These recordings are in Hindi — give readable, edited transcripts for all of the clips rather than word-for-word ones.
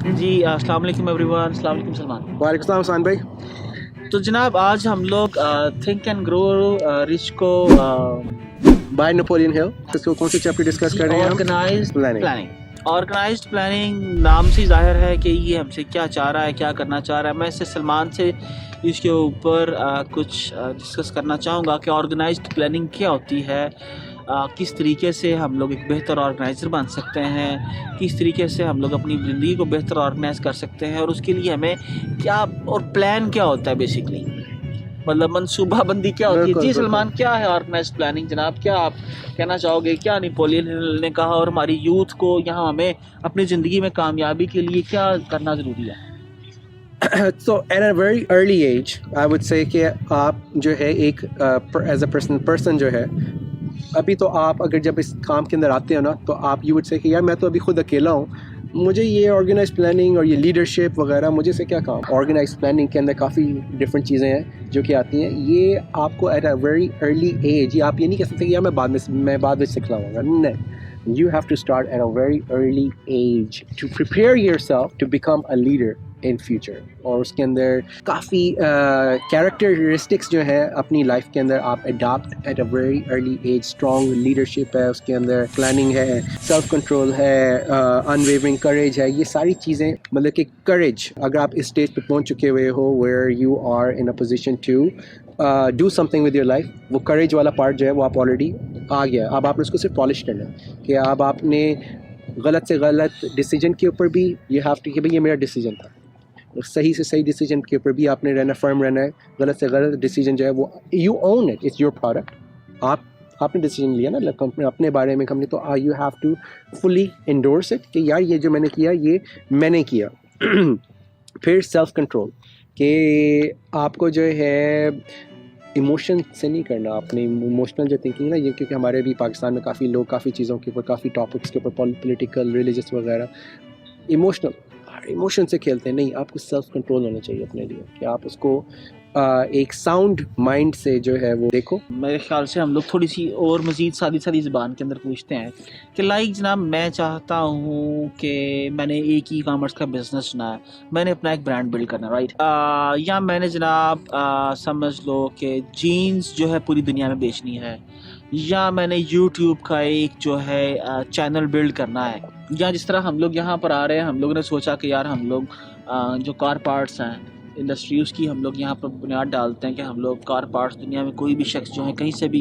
जी अस्सलाम वालेकुम एवरीवन, अस्सलाम वालेकुम सलमान। वालेकुम सलाम हसन भाई। तो जनाब आज हम लोग थिंक एंड ग्रो रिच को बाय नेपोलियन हिल, इसको कौन सी चैप्टर डिस्कस जी कर रहे हैं हम? Organized planning. Planning organized planning नाम से ज़ाहिर है कि ये हमसे क्या चाह रहा है, क्या करना चाह रहा है। मैं इससे सलमान से इसके ऊपर कुछ डिस्कस करना चाहूँगा कि ऑर्गेनाइज्ड प्लानिंग क्या होती है, किस तरीके से हम लोग एक बेहतर ऑर्गेनाइज़र बन सकते हैं, किस तरीके से हम लोग अपनी ज़िंदगी को बेहतर ऑर्गेनाइज़ कर सकते हैं और उसके लिए हमें क्या और प्लान क्या होता है बेसिकली, मतलब मनसूबाबंदी क्या होती है। बिल्कुल जी बिल्कुल। सलमान, क्या है ऑर्गेनाइज्ड प्लानिंग जनाब? क्या आप कहना चाहोगे, क्या नेपोलियन हिल ने कहा और हमारी यूथ को यहाँ हमें अपनी ज़िंदगी में कामयाबी के लिए क्या करना ज़रूरी है? So at a very early age, I would say कि आप जो है एक एज अ पर्सन जो है, अभी तो आप अगर जब इस काम के अंदर आते हो ना, तो आप यू वुड से कि यार मैं तो अभी खुद अकेला हूँ, मुझे ये ऑर्गेनाइज प्लानिंग और ये लीडरशिप वगैरह मुझे से क्या काम। ऑर्गेनाइज प्लानिंग के अंदर काफ़ी डिफरेंट चीज़ें हैं जो कि आती हैं। ये आपको at a very early age, ये आप ये नहीं कह सकते कि यार मैं बाद में सीख लाऊंगा, नहीं। You have to start at a very early age to prepare yourself to become a leader in future. और उसके अंदर काफ़ी कैरेक्टरिस्टिक्स जो है अपनी लाइफ के अंदर आप adopt at a very early age. Strong leadership है, उसके अंदर प्लानिंग है, सेल्फ कंट्रोल है, अनवेवरिंग करेज है। ये सारी चीज़ें, मतलब कि करेज, अगर आप इस स्टेज पे पहुंच चुके हुए हो where you are in a position to do something with your life, वो करेज वाला पार्ट जो है वो आप ऑलरेडी आ गया। अब आपने उसको सिर्फ पॉलिश करना है कि अब आपने गलत से गलत डिसीजन के ऊपर भी यू हैव टू कि भाई ये मेरा डिसीजन था, सही से सही डिसीजन के ऊपर भी आपने रहना, फर्म रहना है। गलत से गलत डिसीजन जो है वो you own it, it's your product. आपने डिसीजन लिया ना कंपनी अपने बारे में, कंपनी, तो you have to fully endorse it कि यार ये जो मैंने किया ये मैंने किया। फिर सेल्फ कंट्रोल कि आपको जो है इमोशन से नहीं करना, अपने इमोशनल जो थिंकिंग ना, ये क्योंकि हमारे भी पाकिस्तान में काफ़ी लोग काफ़ी चीज़ों के ऊपर, काफ़ी टॉपिक्स के ऊपर, पॉलिटिकल, रिलीजियस वगैरह, इमोशन से खेलते हैं। नहीं, आपको सेल्फ कंट्रोल होना चाहिए अपने लिए कि आप उसको एक साउंड माइंड से जो है वो देखो। मेरे ख्याल से हम लोग थोड़ी सी और मज़ीद सादी सादी ज़बान के अंदर पूछते हैं कि लाइक जनाब, मैं चाहता हूँ कि मैंने एक ई कामर्स का बिज़नेस चुना है, मैंने अपना एक ब्रांड बिल्ड करना है, राइट? या मैंने जनाब समझ लो कि जीन्स जो है पूरी दुनिया में बेचनी है, या मैंने यूट्यूब का एक जो है चैनल बिल्ड करना है, या जिस तरह हम लोग यहाँ पर आ रहे हैं, हम लोगों ने सोचा कि यार हम लोग जो कार पार्ट्स हैं इंडस्ट्री, उसकी हम लोग यहाँ पर बुनियाद डालते हैं कि हम लोग कार पार्ट्स, दुनिया में कोई भी शख्स जो है कहीं से भी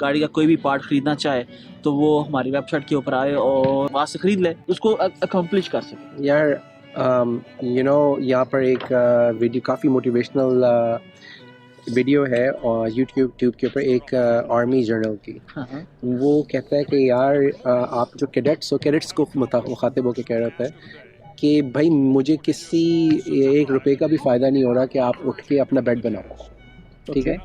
गाड़ी का कोई भी पार्ट ख़रीदना चाहे तो वो हमारी वेबसाइट के ऊपर आए और वहाँ से ख़रीद ले, उसको अकम्प्लिश कर सके। यार यू नो यहाँ पर एक वीडियो, काफ़ी मोटिवेशनल वीडियो है और यूट्यूब के ऊपर एक आर्मी जर्नल की। हाँ हाँ। वो कहता है कि यार आप जो कैडेट्स को मुखातिब होकर कह रहा होता है कि भाई मुझे किसी एक रुपए का भी फ़ायदा नहीं हो रहा कि आप उठ के अपना बेड बनाओ, ठीक है।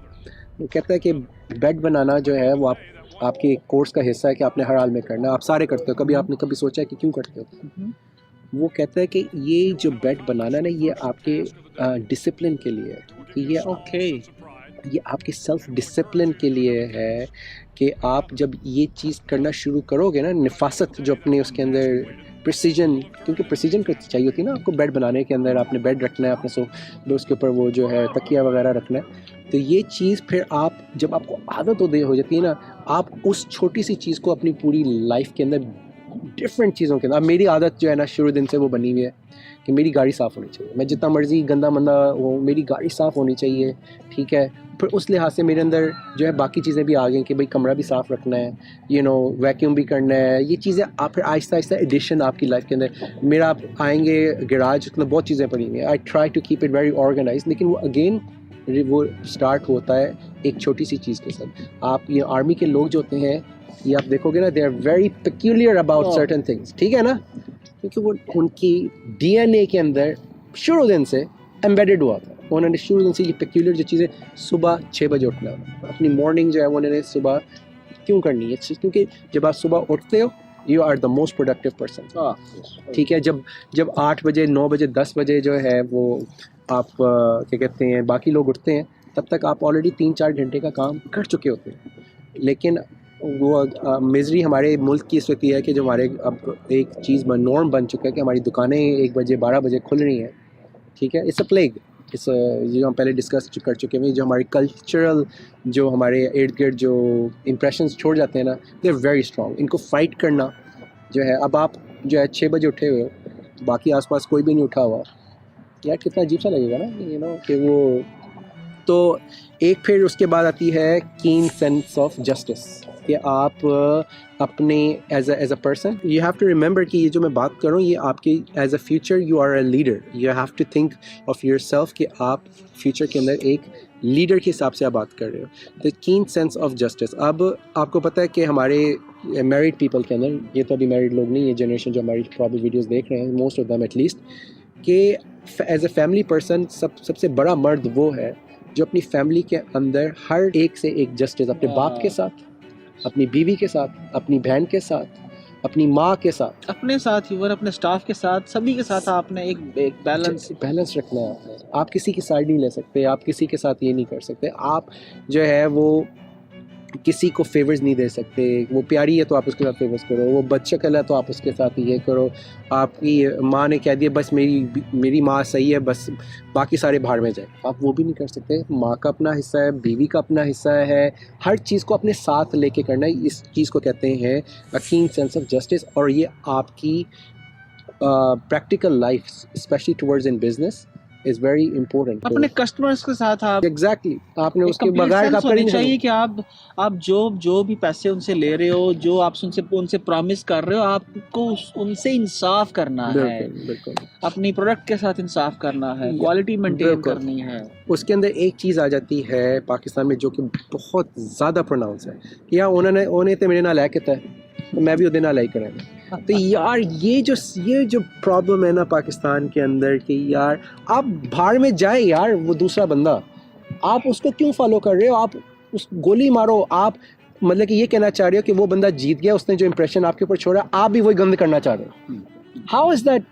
वो कहता है कि बेड बनाना जो है वो आपके कोर्स का हिस्सा है कि आपने हर हाल में करना, आप सारे करते हो। कभी आपने कभी सोचा है कि क्यों करते हो? वो कहता है कि ये जो बेड बनाना ना, ये आपके डिसिप्लिन के लिए है, कि ये आपके सेल्फ डिसिप्लिन के लिए है कि आप जब ये चीज़ करना शुरू करोगे ना, निफासत जो अपने उसके अंदर प्रिसीजन, क्योंकि प्रिसीजन चाहिए होती है ना आपको बेड बनाने के अंदर। आपने बेड रखना है अपने, सो उसके ऊपर वो जो है तकिया वगैरह रखना है। तो ये चीज़ फिर आप जब आपको आदत हो जाती है ना, आप उस छोटी सी चीज़ को अपनी पूरी लाइफ के अंदर डिफरेंट चीज़ों के अंदर। मेरी आदत जो है ना शुरू दिन से वो बनी हुई है कि मेरी गाड़ी साफ़ होनी चाहिए। मैं जितना मर्जी गंदा मंदा हो, मेरी गाड़ी साफ़ होनी चाहिए, ठीक है। फिर उस लिहाज से मेरे अंदर जो है बाकी चीज़ें भी आ गई कि भाई कमरा भी साफ़ रखना है, वैक्यूम भी करना है। ये चीज़ें आप फिर आहिस्ता आहिस्ता एडिशन आपकी लाइफ के अंदर। मेरा आप आएंगे गैराज, मतलब बहुत चीज़ें पड़ी हुई हैं। I try to keep it very organize, लेकिन वो अगेन वो स्टार्ट होता है एक छोटी सी चीज़ के साथ। आप ये आर्मी के लोग जो होते हैं, ये आप देखोगे ना, they are very peculiar about certain things, ठीक है ना, क्योंकि वो उनकी डीएनए के अंदर शुरू दिन से एम्बेडेड हुआ था। उन्होंने शुरू दिन से ये पेक्यूलियर जो चीज़ें, सुबह 6 बजे उठना, अपनी मॉर्निंग जो है वो उन्होंने सुबह क्यों करनी है, क्योंकि जब आप सुबह उठते हो you are the most productive person, ठीक है। जब 8 बजे 9 बजे 10 बजे जो है वो आप क्या कहते हैं बाकी लोग उठते हैं, तब तक आप ऑलरेडी 3-4 घंटे का काम कर चुके होते हैं। लेकिन वो मिजरी हमारे मुल्क की इस वक्त ये है कि जो हमारे अब एक चीज़ नॉर्म बन चुका है कि हमारी दुकानें 1 बजे 12 बजे खुल रही हैं, ठीक है। इट्स अ प्लेग, इस जो हम पहले डिस्कस कर चुके हैं, जो हमारी कल्चरल जो हमारे इर्द गिर्द जो इम्प्रेशंस छोड़ जाते हैं ना, दे आर वेरी स्ट्रॉन्ग। इनको फाइट करना जो है, अब आप जो है 6 बजे उठे हुए हो, बाकी आसपास कोई भी नहीं उठा हुआ, यार कितना अजीब सा लगेगा ना, यू नो, कि वो तो एक फिर उसके बाद आती है कीन सेंस ऑफ जस्टिस, कि आप अपने as a person you have to remember कि ये जो मैं बात कर रहा हूँ ये आपकी as a future you are a leader, you have to think of yourself कि आप फ्यूचर के अंदर एक लीडर के हिसाब से आप बात कर रहे हो। द कीन सेंस ऑफ जस्टिस। अब आपको पता है कि हमारे मैरिड पीपल के अंदर, ये तो अभी मैरिड लोग नहीं, ये जनरेशन जो हमारी प्रॉब्लम वीडियोस देख रहे हैं, मोस्ट ऑफ देम एटलीस्ट, कि एज अ फैमिली पर्सन सबसे बड़ा मर्द वो है जो अपनी फैमिली के अंदर हर एक से एक जस्टिस, अपने बाप के साथ, अपनी बीवी के साथ, अपनी बहन के साथ, अपनी माँ के साथ, अपने साथ ही और अपने स्टाफ के साथ, सभी के साथ आपने एक बैलेंस रखना है। आप किसी की साइड नहीं ले सकते, आप किसी के साथ ये नहीं कर सकते, आप जो है वो किसी को फेवर्स नहीं दे सकते। वो प्यारी है तो आप उसके साथ फेवर्स करो, वो बच्चा कला तो आप उसके साथ ये करो। आपकी माँ ने कह दिया बस मेरी माँ सही है, बस बाकी सारे बाहर में जाए, आप वो भी नहीं कर सकते। माँ का अपना हिस्सा है, बीवी का अपना हिस्सा है, हर चीज़ को अपने साथ लेके करना है। इस चीज़ को कहते हैं अ कीन सेंस ऑफ जस्टिस। और ये आपकी practical life specially towards in business is very important. अपने कस्टमर्स के साथ आप एग्जैक्टली आपने एक उसके complete बगैर sense आप कर होनी ही नहीं चाहिए सकते। कि आप जो भी पैसे उनसे ले रहे हो, जो आप उनसे प्रॉमिस कर रहे हो, आपको उनसे इंसाफ करना है, बिल्कुल बिल्कुल। अपनी प्रोडक्ट के साथ इंसाफ करना है, क्वालिटी मेंटेन बिल्कुल। करनी है। उसके अंदर एक चीज़ आ जाती है पाकिस्तान में जो कि बहुत ज़्यादा प्रोनाउंस है, या उन्हें तो मेरे नाल है किता है तो मैं भी उहदे नाल ही करांगा। तो यार ये जो प्रॉब्लम है ना पाकिस्तान के अंदर कि यार आप बाहर में जाए यार, वो दूसरा बंदा आप उसको क्यों फॉलो कर रहे हो, आप उस गोली मारो। आप मतलब कि ये कहना चाह रहे हो कि वो बंदा जीत गया, उसने जो इंप्रेशन आपके ऊपर छोड़ा आप भी वही गंद करना चाह रहे हो। हाउ इज़ दैट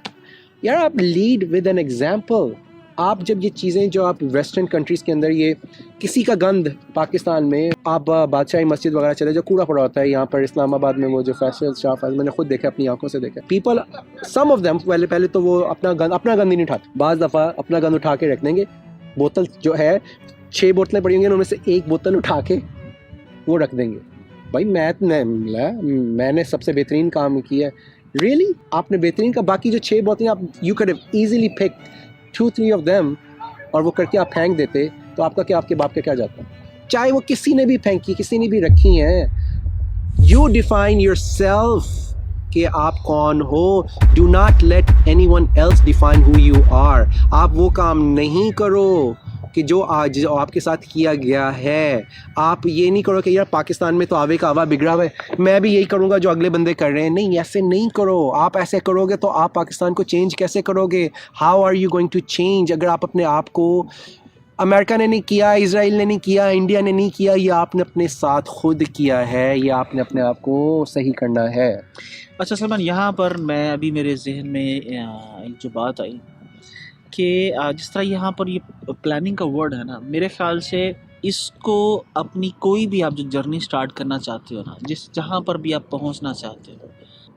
यार? आप लीड विद एन एग्जाम्पल। आप जब ये चीज़ें जो आप वेस्टर्न कंट्रीज़ के अंदर ये किसी का गंद, पाकिस्तान में आप बादशाही मस्जिद वगैरह चले जो कूड़ा पड़ा होता है, यहाँ पर इस्लामाबाद में वो जो फैसल शाह, मैंने खुद देखा, अपनी आंखों से देखा। पीपल सम ऑफ देम पहले तो वो अपना गंद ही नहीं उठाते, बाज़ दफ़ा अपना गंद उठा के रख देंगे। बोतल जो है 6 बोतलें पड़ी होंगी, उनमें से एक बोतल उठा के वो रख देंगे। भाई मैंने सबसे बेहतरीन काम किया। रियली आपने बेहतरीन का, बाकी जो 6 बोतलें आप you CAD have easily picked 2-3 of them और वो करके आप फेंक देते, तो आपका क्या, आपके बाप का क्या जाता? चाहे वो किसी ने भी फेंकी, किसी ने भी रखी हैं। यू डिफाइन योरसेल्फ कि आप कौन हो। Do not let anyone else define who you are. आप वो काम नहीं करो कि जो आज आपके साथ किया गया है। आप ये नहीं करो कि यार पाकिस्तान में तो आवे का आवा बिगड़ा हुआ है, मैं भी यही करूँगा जो अगले बंदे कर रहे हैं। नहीं, ऐसे नहीं करो। आप ऐसे करोगे तो आप पाकिस्तान को चेंज कैसे करोगे? How are you going to change? अगर आप अपने आप को, अमेरिका ने नहीं किया, इजराइल ने नहीं किया, इंडिया ने नहीं किया, ये आपने अपने साथ खुद किया है, ये आपने अपने आप को सही करना है। अच्छा सलमान, यहाँ पर मैं अभी मेरे जहन में एक जो बात आई कि जिस तरह यहाँ पर ये प्लानिंग का वर्ड है ना, मेरे ख्याल से इसको अपनी कोई भी आप जो जर्नी स्टार्ट करना चाहते हो ना, जहाँ पर भी आप पहुँचना चाहते हो,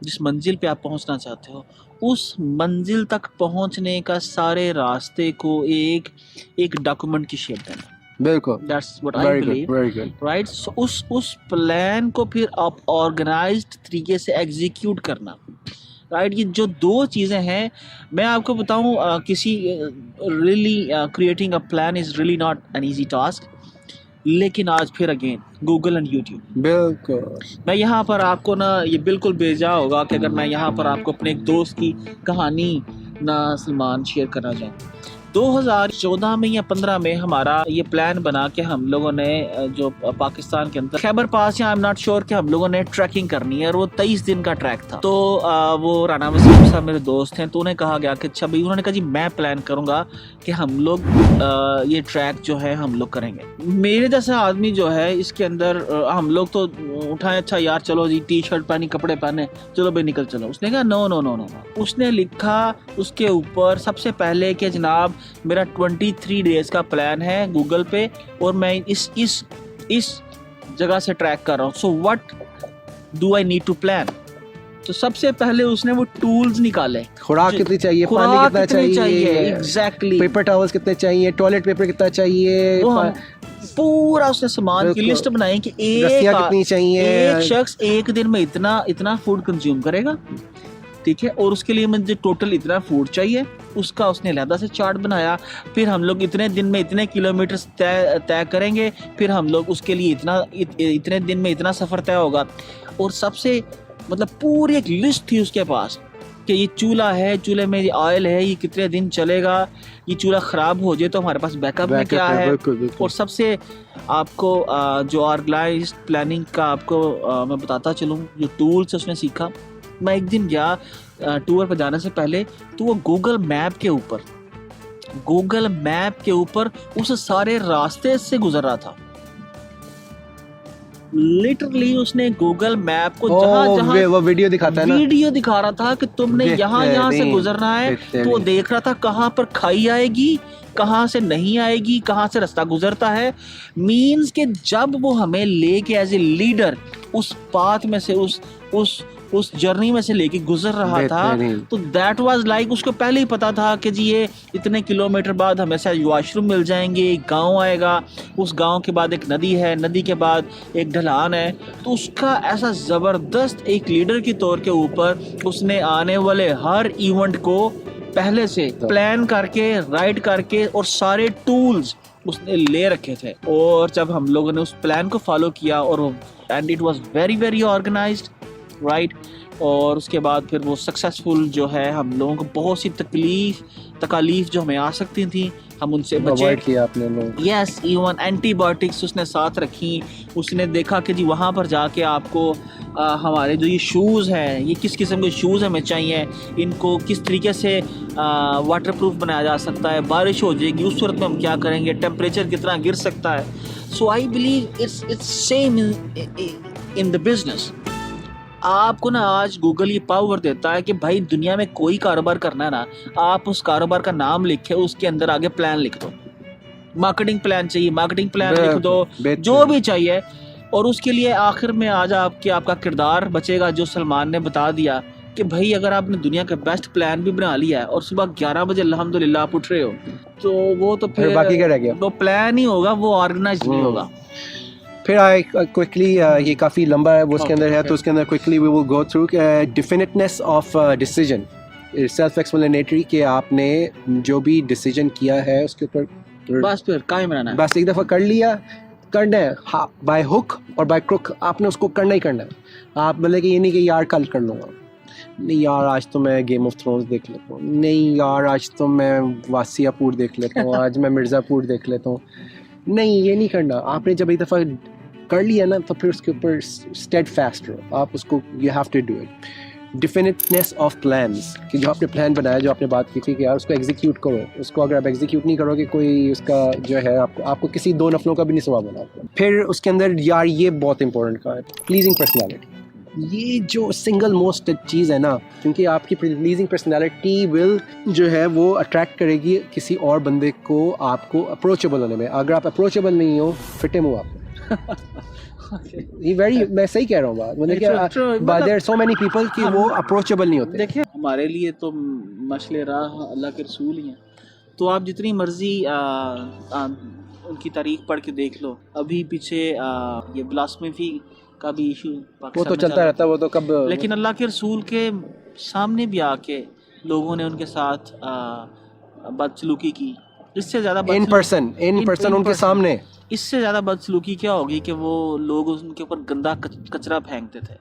जिस मंजिल पे आप पहुँचना चाहते हो, उस मंजिल तक पहुँचने का सारे रास्ते को एक डॉक्यूमेंट की शेप देना। बिल्कुल, that's what I believe, very good. Right. So उस प्लान को फिर आप ऑर्गेनाइज्ड तरीके से एग्जीक्यूट करना, राइट। ये जो 2 चीज़ें हैं, मैं आपको बताऊं, किसी really creating a plan is really not an easy task. लेकिन आज फिर अगेन गूगल एंड यूट्यूब, बिल्कुल। मैं यहाँ पर आपको ना, ये बिल्कुल बेजा होगा कि अगर मैं यहाँ पर आपको अपने एक दोस्त की कहानी ना सलमान शेयर करना चाहूँ। 2014 में या 15 में हमारा ये प्लान बना कि हम लोगों ने जो पाकिस्तान के अंदर खैबर पास, या आई एम नॉट श्योर, कि हम लोगों ने ट्रैकिंग करनी है, और वो 23 दिन का ट्रैक था। तो वो राना वसीम साहब मेरे दोस्त हैं, तो उन्हें कहा गया कि अच्छा भाई, उन्होंने कहा जी मैं प्लान करूँगा कि हम लोग ये ट्रैक जो है हम लोग करेंगे। मेरे जैसा आदमी जो है इसके अंदर, हम लोग तो उठाएं, अच्छा यार चलो जी, टी शर्ट पहनी, कपड़े पहने, चलो भाई निकल चलो। उसने कहा नो नो नो नो। उसने लिखा उसके ऊपर सबसे पहले कि जनाब मेरा 23 डेज का प्लान है गूगल पे, और मैं इस जगह से ट्रैक कर रहा हूँ, so what do I need to plan. तो सबसे पहले उसने वो टूल्स निकाले, खुराक कितनी चाहिए, पानी खुराक कितना कितनी चाहिए, एग्जैक्टली, पेपर टॉवल्स कितने चाहिए, टॉयलेट पेपर कितना चाहिए, वो हम पूरा उसने सामान की बिल्कुल। लिस्ट बनाई कि रस्सियाँ कितनी चाहिए, एक शख्स एक दिन में इतना फूड कंज्यूम करेगा, ठीक है, और उसके लिए मुझे टोटल इतना फूड चाहिए, उसका उसने अलहदा से चार्ट बनाया। फिर हम लोग इतने दिन में इतने किलोमीटर तय करेंगे, फिर हम लोग उसके लिए इतने दिन में इतना सफ़र तय होगा। और सबसे मतलब पूरी एक लिस्ट थी उसके पास कि ये चूल्हा है, चूल्हे में ये ऑयल है, ये कितने दिन चलेगा, ये चूल्हा ख़राब हो जाए तो हमारे पास बैकअप में क्या है। और सबसे आपको जो ऑर्गेनाइज प्लानिंग का आपको मैं बताता चलूँ जो टूल्स उसने सीखा। मैं एक दिन गया टूर पर जाने से पहले, तो वो गूगल मैप के ऊपर उस सारे रास्ते से गुजर रहा था। लिटरली उसने गूगल मैप को जहाँ वो वीडियो दिखाता है ना, वीडियो दिखा रहा था कि तुमने यहाँ से गुजरना है। तो वो देख रहा था कहाँ पर खाई आएगी, कहाँ से नहीं आएगी, कहाँ से रास्ता गुजरता है। मीन्स के जब वो हमें लेके एज ए लीडर उस पाथ में से उस जर्नी में से लेके गुजर रहा था, तो दैट वाज लाइक उसको पहले ही पता था कि जी ये इतने किलोमीटर बाद हमें शायद वॉशरूम मिल जाएंगे, एक गांव आएगा, उस गांव के बाद एक नदी है, नदी के बाद एक ढलान है। तो उसका ऐसा ज़बरदस्त एक लीडर के तौर के ऊपर उसने आने वाले हर इवेंट को पहले से प्लान करके, राइट करके, और सारे टूल्स उसने ले रखे थे। और जब हम लोगों ने उस प्लान को फॉलो किया और and it was very very organized, right. और उसके बाद फिर वो सक्सेसफुल जो है, हम लोगों को बहुत सी तकालीफ जो हमें आ सकती थी हम उनसे बचे किया आपने लोग। यस, इवन एंटीबायोटिक्स उसने साथ रखी। उसने देखा कि जी वहाँ पर जाके आपको हमारे जो ये शूज़ हैं, ये किस किस्म के शूज़ हमें चाहिए, इनको किस तरीके से वाटर प्रूफ बनाया जा सकता है, बारिश हो जाएगी उस सूरत में हम क्या करेंगे, टेम्परेचर कितना गिर सकता है। So I believe it's same in the business. आपको ना आज गूगल ये पावर देता है कि भाई दुनिया में कोई कारोबार करना है ना, आप उस कारोबार का नाम लिखे, उसके अंदर आगे प्लान लिख दो, मार्केटिंग प्लान चाहिए, मार्केटिंग प्लान लिख दो, जो भी चाहिए। और उसके लिए आखिर में आज आपका किरदार बचेगा जो सलमान ने बता दिया कि भाई अगर आपने दुनिया का बेस्ट प्लान भी बना लिया है और सुबह 11 बजे अल्हम्दुलिल्लाह आप उठ रहे हो, तो वो तो फिर बाकी क्या रह गया, वो प्लान ही होगा, वो ऑर्गेनाइज नहीं होगा। फिर आई क्विकली ये काफ़ी लंबा है वो उसके अंदर है, तो उसके अंदर quickly we will go through definiteness of decision, self explanatory, कि आपने जो भी डिसीजन किया है उसके ऊपर बस फिर कायम रहना है, बस एक दफ़ा कर लिया, करना है, हाँ, बाय हुक और बाय क्रुक आपने उसको करना ही करना है। आप मतलब कि ये नहीं कि यार कल कर लूँगा, नहीं यार आज तो मैं गेम ऑफ थ्रोन्स देख लेता हूँ, नहीं यार आज तो मैं वासियापुर देख लेता हूँ, आज मैं मिर्ज़ापुर देख लेता हूँ, नहीं ये नहीं करना। आपने जब एक दफ़ा कर लिया ना, तो फिर उसके ऊपर स्टेड फास्ट रहो, आप उसको you have to do it. Definiteness of plans, कि जो आपने प्लान बनाया, जो आपने बात की थी कि यार उसको एग्जीक्यूट करो, उसको अगर आप एग्जीक्यूट नहीं करोगे कोई उसका जो है आपको किसी दो नफलों का भी नहीं सवाब बना। फिर उसके अंदर यार ये बहुत इंपॉर्टेंट का है, प्लीजिंग पर्सनैलिटी। ये जो सिंगल मोस्ट चीज़ है ना, क्योंकि आपकी प्लीजिंग पर्सनैलिटी विल जो है वो अट्रैक्ट करेगी किसी और बंदे को आपको अप्रोचेबल होने में। अगर आप अप्रोचेबल नहीं हो, फिटे मुँह आप ये वेरी, मैं सही कह रहा हूँ बात, मतलब कि there are so many people कि वो अप्रोचेबल नहीं होते। देखिए हमारे लिए तो मशले राह अल्लाह के रसूल ही हैं, तो आप जितनी मर्जी उनकी तारीख पढ़ के देख लो। अभी पीछे ये ब्लास्फेमी का भी इशू वो तो चलता रहता है, वो तो कब, लेकिन अल्लाह के रसूल के सामने भी आके लोगों ने उनके साथ बदसलूकी की। इससे ज़्यादा इन पर्सन उनके सामने इससे ज़्यादा बदसलूकी क्या होगी कि वो लोग उनके ऊपर गंदा कचरा फेंकते थे,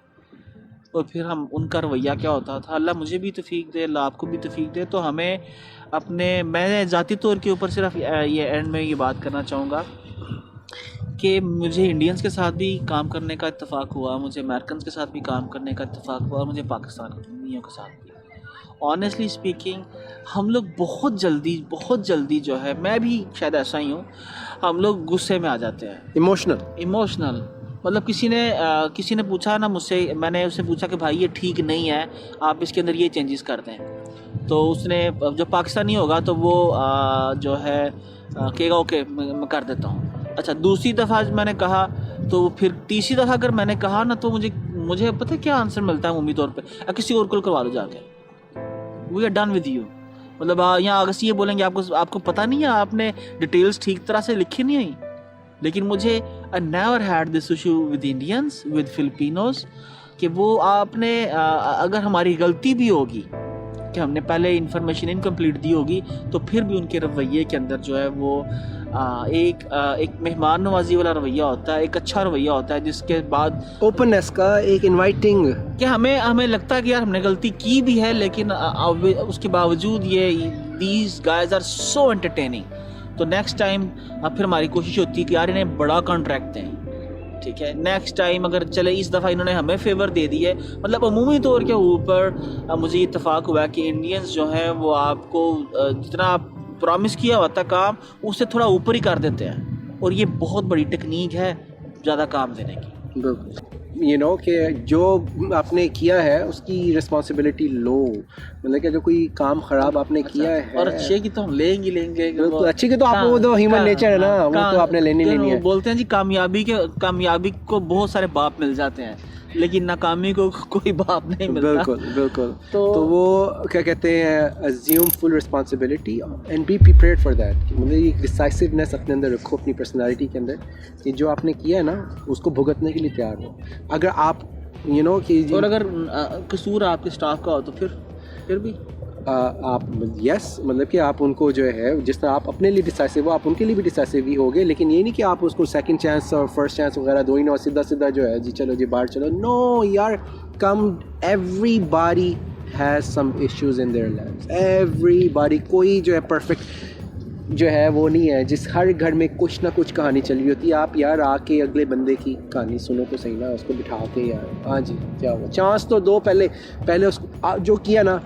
और फिर हम उनका रवैया क्या होता था। अल्लाह मुझे भी तौफीक दे, अल्लाह आपको भी तौफीक दे। तो हमें मैं ज़ाती तौर के ऊपर सिर्फ ये एंड में ये बात करना चाहूँगा कि मुझे इंडियंस के साथ भी काम करने का इत्तेफाक हुआ, मुझे अमेरिकन के साथ भी काम करने का इत्तेफाक हुआ, और मुझे पाकिस्तानियों के साथ भी। ऑनेस्टली स्पीकिंग हम लोग बहुत जल्दी जो है, मैं भी शायद ऐसा ही हूँ, हम लोग गुस्से में आ जाते हैं, इमोशनल। मतलब किसी ने पूछा ना मुझसे, मैंने उससे पूछा कि भाई ये ठीक नहीं है, आप इसके अंदर ये चेंजेस कर दें। तो उसने, जो पाकिस्तानी होगा तो वो जो है कहेगा ओके मैं कर देता हूँ। अच्छा, दूसरी दफ़ा मैंने कहा तो फिर तीसरी दफ़ा अगर मैंने कहा ना तो मुझे पता है क्या आंसर मिलता है उम्मीद तौर पे, किसी और को करवा लो जाके, we are done with you. मतलब यहाँ अगर ये बोलेंगे आपको पता नहीं है, आपने डिटेल्स ठीक तरह से लिखी नहीं आई। लेकिन मुझे I never had this issue with Indians, with Filipinos, कि वो आपने अगर हमारी गलती भी होगी कि हमने पहले इन्फॉर्मेशन इनकम्प्लीट दी होगी, तो फिर भी उनके रवैये के अंदर जो है वो एक मेहमान नवाजी वाला रवैया होता है, एक अच्छा रवैया होता है, जिसके बाद ओपननेस का एक इनवाइटिंग, कि हमें लगता है कि यार हमने गलती की भी है, लेकिन उसके बावजूद ये these guys are so entertaining. तो नेक्स्ट टाइम फिर हमारी कोशिश होती है कि यार इन्हें बड़ा कॉन्ट्रैक्ट दें, ठीक है। नेक्स्ट टाइम अगर चले इस दफ़ा इन्होंने हमें फेवर दे दी है, मतलब अमूमी तौर के ऊपर मुझे इत्तेफाक हुआ है कि इंडियंस जो हैं वो आपको जितना आप प्रॉमिस किया हुआ था काम, उससे थोड़ा ऊपर ही कर देते हैं, और ये बहुत बड़ी टेक्निक है ज़्यादा काम देने की। यू नो कि जो आपने किया है उसकी रिस्पॉन्सिबिलिटी लो, मतलब कि जो कोई काम ख़राब आपने किया है, और अच्छे की तो हम लेंगे तो अच्छे की तो आप वो तो ह्यूमन नेचर है ना, वो तो आपने लेनी नहीं है। बोलते हैं जी कामयाबी को बहुत सारे बाप मिल जाते हैं, लेकिन नाकामी को कोई बाप नहीं मिलता। बिल्कुल। तो वो क्या कहते हैं, assume full responsibility and be prepared for that. मतलब ये डिसाइसिवनेस अपने अंदर रखो, अपनी पर्सनालिटी के अंदर, कि जो आपने किया है ना उसको भुगतने के लिए तैयार हो। अगर आप यू नो कि और अगर कसूर आपके स्टाफ का हो तो फिर भी आप यस, मतलब कि आप उनको जो है जिस तरह आप अपने लिए डिसाइसिव हो, आप उनके लिए भी डिसाइसिव ही होगे, लेकिन ये नहीं कि आप उसको सेकंड चांस और फर्स्ट चांस वगैरह दो ही ना, सीधा जो है जी चलो जी बाहर चलो। नो यार, come, everybody has some issues in their lives, everybody. कोई जो है परफेक्ट जो है वो नहीं है, जिस हर घर में कुछ ना कुछ कहानी चल रही होती है। आप यार आके अगले बंदे की कहानी सुनो तो सही ना, उसको बिठा के यार हाँ जी क्या हुआ, चांस तो दो, पहले उसको जो किया ना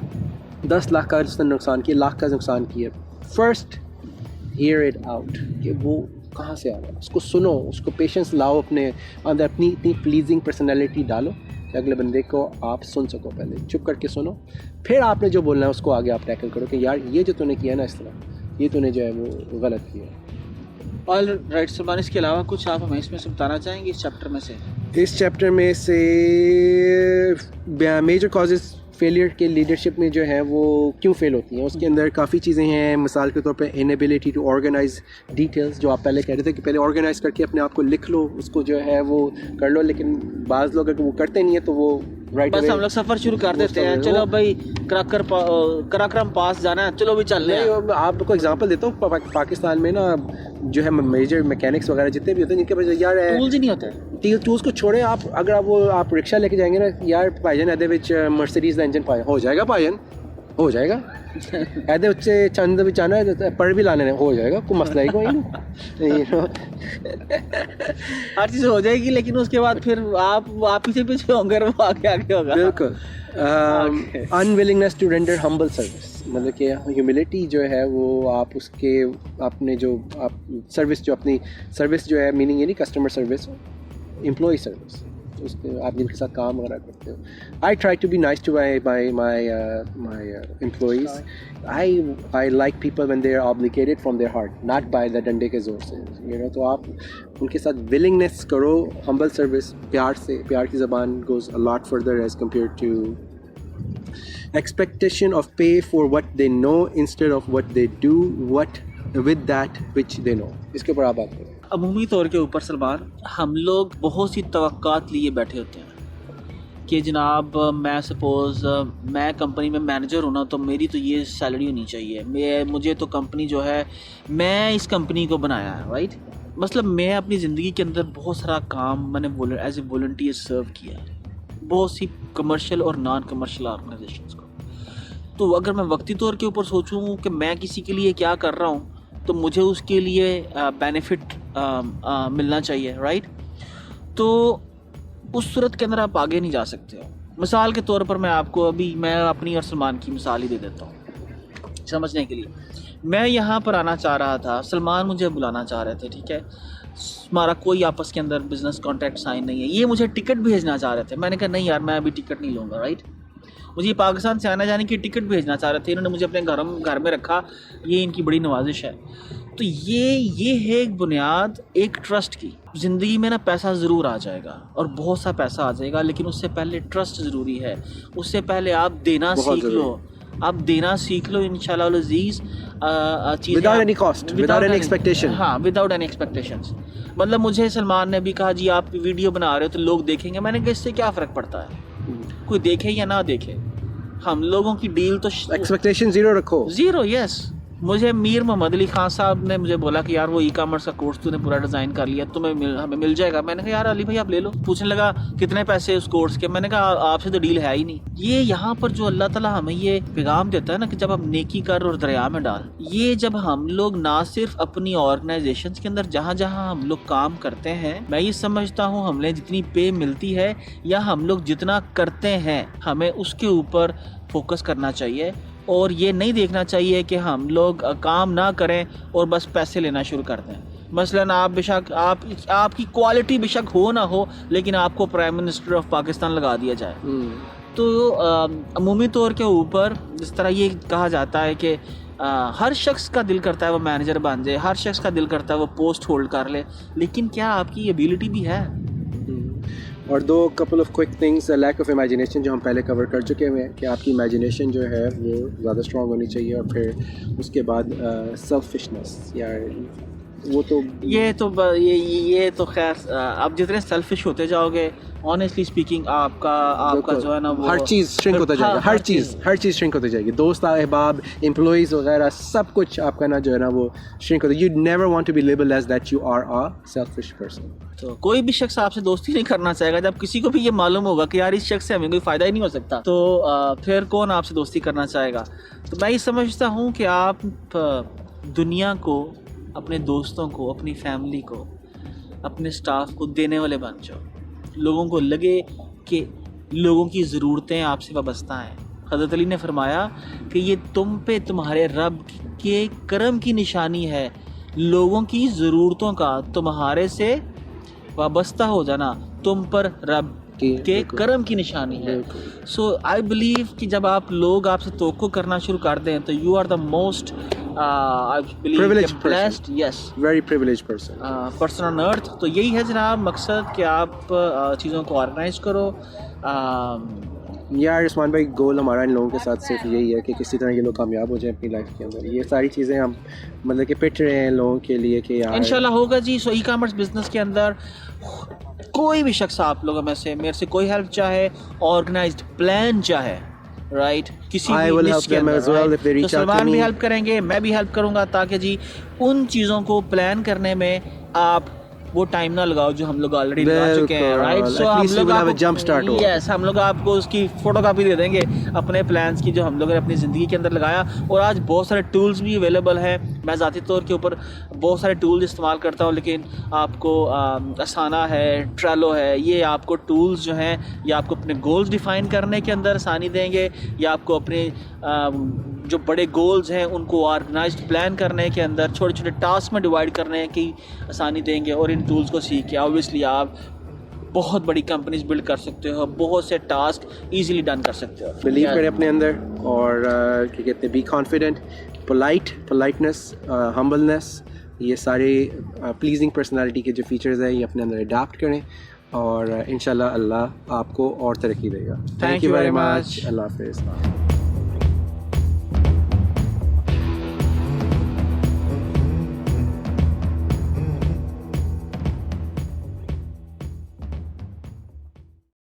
10 लाख का जिसने नुकसान किया, लाख का नुकसान किया, फर्स्ट हियर इट आउट कि वो कहाँ से आ रहा है, उसको सुनो, उसको पेशेंस लाओ, अपने अंदर अपनी इतनी प्लीजिंग पर्सनैलिटी डालो कि अगले बंदे को आप सुन सको। पहले चुप करके सुनो, फिर आपने जो बोलना है उसको आगे आप टैकल करो कि यार ये जो तूने किया ना इस तरह, ये तूने जो है वो गलत किया। ऑल राइट सलमान, इसके अलावा कुछ आप हमें इसमें से बताना चाहेंगे इस चैप्टर में से? इस चैप्टर में से मेजर कॉजेज़ फेलियर के लीडरशिप में जो है वो क्यों फेल होती हैं, उसके अंदर काफ़ी चीज़ें हैं। मिसाल के तौर पे इनएबिलिटी टू ऑर्गेनाइज डिटेल्स, जो आप पहले कह रहे थे कि पहले ऑर्गेनाइज करके अपने आप को लिख लो, उसको जो है वो कर लो, लेकिन बाज़ लोग अगर वो करते नहीं है तो वो राइट बस हम लोग सफ़र शुरू कर देते हैं, चलो भाई कराक्रम पास जाना है, चलो भी चल रहे हैं। आपको एग्जांपल देता हूँ, पाकिस्तान में ना जो है मेजर मैकेनिक्स वगैरह जितने भी होते हैं, जिनके पास यार टूल्स ही नहीं होते, टूल्स को छोड़े आप, अगर आप रिक्शा लेके जाएंगे ना यार, भाईजान एदे विच मर्सिडीज का इंजन पाए हो जाएगा, भाईजान हो जाएगा एदे उससे चंद भी जाना है पर भी लाने हो जाएगा, कोई मसला ही कोई नहीं हर चीज़ हो जाएगी, लेकिन उसके बाद फिर आप पीछे होंगे और वो आगे होगा। बिल्कुल। Unwillingness to render humble service, मतलब कि ह्यूमिलिटी जो है वो आप उसके अपने जो आप सर्विस जो अपनी सर्विस जो है, मीनिंग ये नहीं कस्टमर सर्विस, एम्प्लॉय सर्विस, उसके आप जिनके साथ काम वगैरह करते हो। I try to be nice to my employees. I like people when they are obligated from their heart, not by the डंडे के जोर से, यू नो। तो आप उनके साथ विलिंगनेस करो, हम्बल सर्विस, प्यार से, प्यार की ज़बान goes a lot further as compare to expectation of pay for what they know instead of what they do what with that which they know। इसके ऊपर आप बात करें। अमूमी तौर के ऊपर सलमान, हम लोग बहुत सी तवक्कात लिए बैठे होते हैं कि जनाब मैं सपोज़ मैं कंपनी में मैनेजर हूँ ना, तो मेरी तो ये सैलरी होनी चाहिए, मुझे तो कंपनी जो है, मैं इस कंपनी को बनाया है, राइट। मतलब मैं अपनी ज़िंदगी के अंदर बहुत सारा काम मैंने एज ए वॉलंटियर सर्व किया है, बहुत सी कमर्शियल और नॉन कमर्शियल ऑर्गेनाइजेशंस को। तो अगर मैं वक्ती तौर के ऊपर सोचूं कि मैं किसी के लिए क्या कर रहा हूं, तो मुझे उसके लिए बेनिफिट मिलना चाहिए, राइट। तो उस सूरत के अंदर आप आगे नहीं जा सकते हो। मिसाल के तौर पर मैं अपनी और सलमान की मिसाल ही दे देता हूँ समझने के लिए। मैं यहाँ पर आना चाह रहा था, सलमान मुझे बुलाना चाह रहे थे, ठीक है। हमारा कोई आपस के अंदर बिजनेस कॉन्ट्रैक्ट साइन नहीं है, ये मुझे टिकट भेजना चाह रहे थे। मैंने कहा नहीं यार, मैं अभी टिकट नहीं लूँगा, राइट। मुझे पाकिस्तान से आना जाने की टिकट भेजना चाह रहे थे, इन्होंने मुझे अपने घर में रखा, ये इनकी बड़ी नवाजिश है। तो ये है एक बुनियाद एक ट्रस्ट की। ज़िंदगी में ना पैसा ज़रूर आ जाएगा और बहुत सा पैसा आ जाएगा, लेकिन उससे पहले ट्रस्ट ज़रूरी है। उससे पहले आप देना सीख लो, आप देना सीख लो इंशाल्लाह Aziz. Without any cost, without any expectation. हाँ, विदाउट एनी एक्सपेक्टेशंस। मतलब मुझे सलमान ने भी कहा जी आप वीडियो बना रहे हो तो लोग देखेंगे। मैंने कहा इससे क्या फ़र्क पड़ता है, कोई देखे या ना देखे, हम लोगों की डील तो एक्सपेक्टेशन ज़ीरो रखो, ज़ीरो। यस, मुझे मीर मोहम्मद अली खान साहब ने मुझे बोला कि यार वो ई-कॉमर्स का कोर्स तूने पूरा डिज़ाइन कर लिया, हमें मिल जाएगा। मैंने कहा यार अली भाई आप ले लो। पूछने लगा कितने पैसे उस कोर्स के, मैंने कहा आपसे तो डील है ही नहीं। ये यहाँ पर जो अल्लाह ताला हमें ये पैगाम देता है ना कि जब हम नेकी कर और दरिया में डाल, ये जब हम लोग ना सिर्फ अपनी ऑर्गेनाइजेशन के अंदर जहाँ जहाँ हम लोग काम करते हैं, मैं ये समझता हूँ हमें जितनी पे मिलती है या हम लोग जितना करते हैं हमें उसके ऊपर फोकस करना चाहिए। और ये नहीं देखना चाहिए कि हम लोग काम ना करें और बस पैसे लेना शुरू कर दें। मसलन आप बेशक आपकी क्वालिटी बेशक हो ना हो, लेकिन आपको प्राइम मिनिस्टर ऑफ पाकिस्तान लगा दिया जाए। तो अमूमी तौर के ऊपर जिस तरह ये कहा जाता है कि हर शख्स का दिल करता है वो मैनेजर बन जाए, हर शख्स का दिल करता है वो पोस्ट होल्ड कर ले, लेकिन क्या आपकी एबिलिटी भी है? और दो couple of quick things, lack of imagination जो हम पहले कवर कर चुके हैं कि आपकी इमेजिनेशन जो है वो ज़्यादा स्ट्रॉन्ग होनी चाहिए। और फिर उसके बाद सेल्फिशनेस, यार वो तो ये तो खैर आप जितने सेल्फिश होते जाओगे ऑनेस्टली स्पीकिंग आपका जो है ना वो हर चीज़ श्रिंक होता जाएगा। हर चीज़ श्रिंक होती जाएगी। दोस्त अहबाब, एम्प्लॉइज़ वगैरह सब कुछ आपका ना जो है ना वो श्रिंक होता है। You never want to be labelled as that you are a selfish person. तो कोई भी शख्स आपसे दोस्ती नहीं करना चाहेगा जब किसी को भी ये मालूम होगा कि यार इस शख्स से हमें कोई फ़ायदा ही नहीं हो सकता, तो फिर कौन आपसे दोस्ती करना चाहेगा। तो मैं ये समझता हूँ कि आप दुनिया को, अपने दोस्तों को, अपनी फैमिली को, अपने स्टाफ को देने वाले बन जाओ। लोगों को लगे कि लोगों की ज़रूरतें आपसे वाबस्ता हैं। हज़रत अली ने फरमाया कि ये तुम पे तुम्हारे रब के करम की निशानी है, लोगों की ज़रूरतों का तुम्हारे से वाबस्ता हो जाना तुम पर रब के करम की निशानी है। सो आई बिलीव कि जब लोग आपसे तवक्को करना शुरू कर दें तो you are the most blessed, yes, very privileged person on earth। तो यही है जनाब मकसद कि आप चीज़ों को ऑर्गेनाइज करो। यार उस्मान भाई, गोल हमारा इन लोगों के साथ सिर्फ यही है कि किसी तरह ये लोग कामयाब हो जाएं अपनी लाइफ के अंदर। ये सारी चीज़ें हम मतलब कि पिट रहे हैं लोगों के लिए कि यार इंशाल्लाह होगा जी। सो ई-कॉमर्स बिजनेस के अंदर कोई भी शख्स आप लोगों में से मेरे से कोई हेल्प चाहे, ऑर्गेनाइज्ड प्लान चाहे, राइट, किसी भी निश के अंदर, तो सलमान भी हेल्प करेंगे, मैं भी हेल्प करूंगा, ताकि जी उन चीज़ों को प्लान करने में आप वो टाइम ना लगाओ जो हम लोग ऑलरेडी लगा चुके हैं, राइट। सो हम लोग आपको उसकी फोटोकॉपी दे देंगे अपने प्लान्स की जो हम लोगों ने अपनी ज़िंदगी के अंदर लगाया। और आज बहुत सारे टूल्स भी अवेलेबल हैं। मैं ज़ाती तौर के ऊपर बहुत सारे टूल्स इस्तेमाल करता हूँ, लेकिन आपको असाना है, ट्रेलो है, ये आपको टूल्स जो हैं ये आपको अपने गोल्स डिफ़ाइन करने के अंदर आसानी देंगे, या आपको अपने जो बड़े गोल्स हैं उनको ऑर्गेनाइज्ड प्लान करने के अंदर छोटे छोटे टास्क में डिवाइड करने की आसानी देंगे। और इन टूल्स को सीख के ऑब्वियसली आप बहुत बड़ी कंपनीज बिल्ड कर सकते हो, बहुत से टास्क इजीली डन कर सकते हो। बिलीव करें अपने अंदर और क्या कहते हैं, बी कॉन्फिडेंट, पोलाइटनेस, हम्बलनेस, ये सारे प्लीजिंग पर्सनालिटी के जो फीचर्स हैं ये अपने अंदर अडॉप्ट करें और इंशाल्लाह अल्लाह आपको और तरक्की देगा। Thank you very much. अल्लाह हाफिज़।